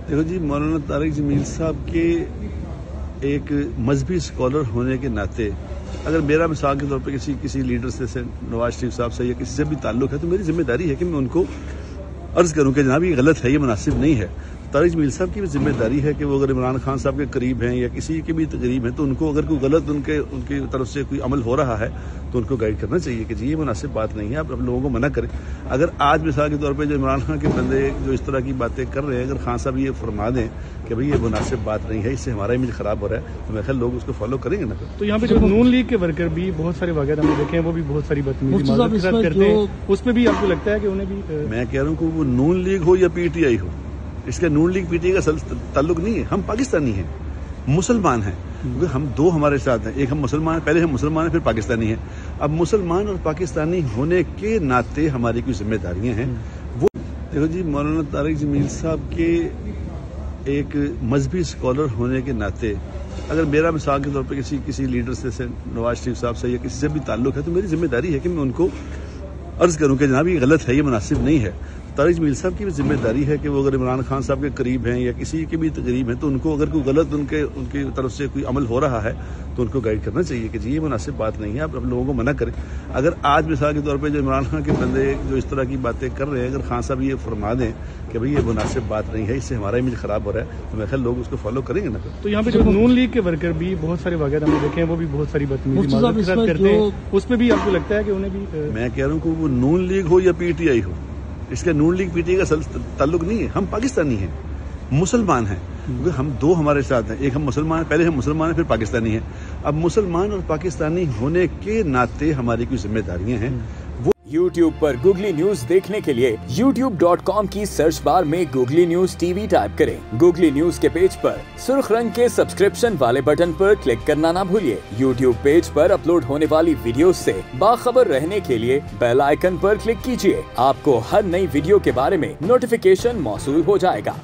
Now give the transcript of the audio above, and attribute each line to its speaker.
Speaker 1: देखो जी, मौलाना तारिक जमील साहब के एक मजहबी स्कॉलर होने के नाते अगर मेरा मिसाल के तौर पे किसी लीडर से नवाज शरीफ साहब से या किसी से भी ताल्लुक है तो मेरी जिम्मेदारी है कि मैं उनको अर्ज करूं कि जनाब ये गलत है, ये मुनासिब नहीं है। तारिक जमील साहब की भी जिम्मेदारी है कि वो अगर इमरान खान साहब के करीब हैं या किसी के भी करीब हैं तो उनको अगर कोई गलत उनकी तरफ से कोई अमल हो रहा है तो उनको गाइड करना चाहिए कि जी ये मुनासिब बात नहीं है, आप लोगों को मना करें। अगर आज मिसाल के तौर पे जो इमरान खान के बंदे जो इस तरह की बातें कर रहे हैं, अगर खान साहब ये फरमा दें कि भाई ये मुनासिब बात नहीं है, इससे हमारा इमेज खराब हो रहा है, तो मेरे ख्याल लोग उसको फॉलो करेंगे ना।
Speaker 2: तो यहाँ पे जो नून लीग के वर्कर भी बहुत सारे वगैरह हमने देखे हैं, वो भी बहुत सारी बदतमीजी करते हैं, उसमें भी आपको लगता है कि उन्हें भी?
Speaker 1: मैं कह रहा हूँ कि वो नून लीग हो या पीटीआई हो, इसका नून लीग पीटीआई का ताल्लुक नहीं है। हम पाकिस्तानी हैं, मुसलमान हैं, क्योंकि हम दो हमारे साथ हैं, एक हम मुसलमान, पहले हम मुसलमान हैं फिर पाकिस्तानी हैं। अब मुसलमान और पाकिस्तानी होने के नाते हमारी कुछ जिम्मेदारियां हैं। वो देखो जी, मौलाना तारिक जमील साहब के एक मजहबी स्कॉलर होने के नाते अगर मेरा मिसाल के तौर पे किसी लीडर से नवाज शरीफ साहब से या किसी से भी ताल्लुक है तो मेरी जिम्मेदारी है कि मैं उनको अर्ज करूं कि जनाब ये गलत है, ये मुनासिब नहीं है। तारिक जमील साहब की भी जिम्मेदारी है कि वो अगर इमरान खान साहब के करीब हैं या किसी के भी करीब हैं तो उनको अगर कोई गलत उनकी तरफ से कोई अमल हो रहा है तो उनको गाइड करना चाहिए कि जी ये मुनासिब बात नहीं है, आप लोगों को मना करें। अगर आज मिसाल के तौर पे जो इमरान खान के बंदे जो इस तरह की बातें कर रहे हैं, अगर खान साहब ये फरमा दें कि भाई ये मुनासिब बात नहीं है, इससे हमारा इमेज खराब हो रहा है, तो मेरे ख्याल लोग उसको फॉलो करेंगे ना।
Speaker 2: तो यहाँ पे जो नून लीग के वर्कर भी बहुत सारे वगैरह हमने देखे हैं, वो भी बहुत सारी बदतमीजी करते हैं, उसमें भी आपको लगता है कि उन्हें भी?
Speaker 1: मैं कह रहा हूँ कि वो नून लीग हो या पीटीआई हो, इसका नून लीग पीटीआई का ताल्लुक नहीं है। हम पाकिस्तानी हैं, मुसलमान हैं, क्योंकि हम दो हमारे साथ हैं, एक हम मुसलमान, पहले हम मुसलमान हैं फिर पाकिस्तानी हैं। अब मुसलमान और पाकिस्तानी होने के नाते हमारी कुछ जिम्मेदारियां हैं।
Speaker 3: YouTube पर गूगली न्यूज देखने के लिए youtube.com की सर्च बार में गूगली न्यूज टीवी टाइप करें। गूगली न्यूज के पेज पर सुर्ख रंग के सब्सक्रिप्शन वाले बटन पर क्लिक करना ना भूलिए। YouTube पेज पर अपलोड होने वाली वीडियोस से बाखबर रहने के लिए बेल आइकन पर क्लिक कीजिए। आपको हर नई वीडियो के बारे में नोटिफिकेशन मौसूल हो जाएगा।